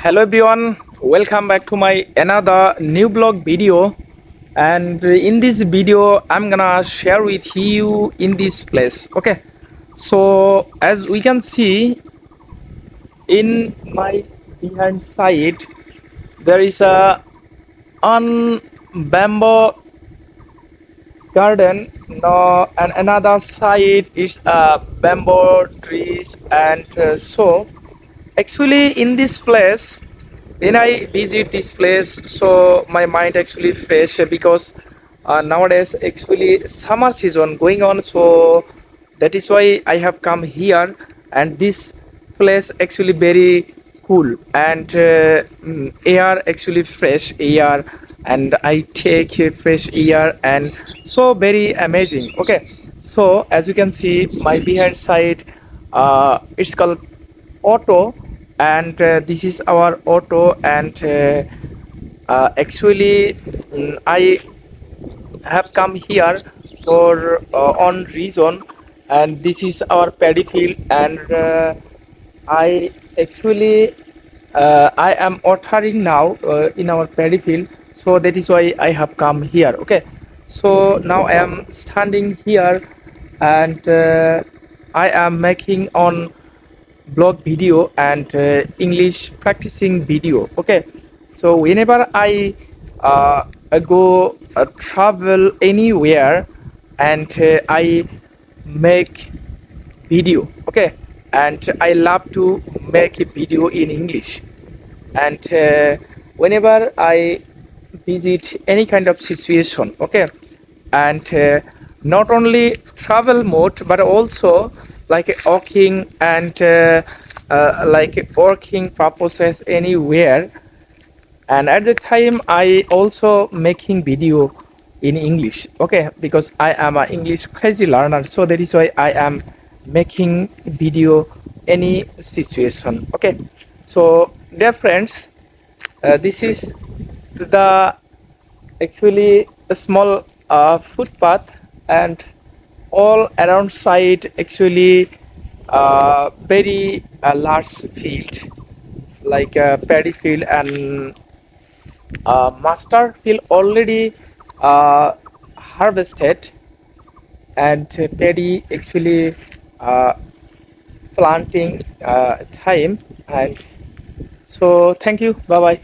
Hello everyone, welcome back to my another new blog video. And in this video I'm gonna share with you in this place. Okay, so as we can see in my behind side, there is a un bamboo garden. No, and another side is bamboo trees, and so actually in this place, when I visit this place, so my mind actually fresh, because nowadays actually summer season going on, so that is why I have come here. And this place actually very cool, and air actually fresh air, and I take fresh air, and so very amazing. Okay, so as you can see my behind side, it's called auto, and this is our auto. And actually I have come here for on reason, and this is our paddy field. And I actually I am watering now in our paddy field, so that is why I have come here. Okay, so now I am standing here, and I am making on blog video and English practicing video. Okay, so whenever I go travel anywhere, and I make video. Okay, and I love to make a video in English. And whenever I visit any kind of situation, okay, and not only travel mode but also like walking, and like working purposes anywhere. And at the time I also making video in English. Okay, because I am an English crazy learner, so that is why I am making video any situation. Okay, so dear friends, this is the actually a small footpath, and all around side actually very large field, like a paddy field, and mustard field already uh, harvested, and paddy actually uh, planting time. And so thank you, bye bye.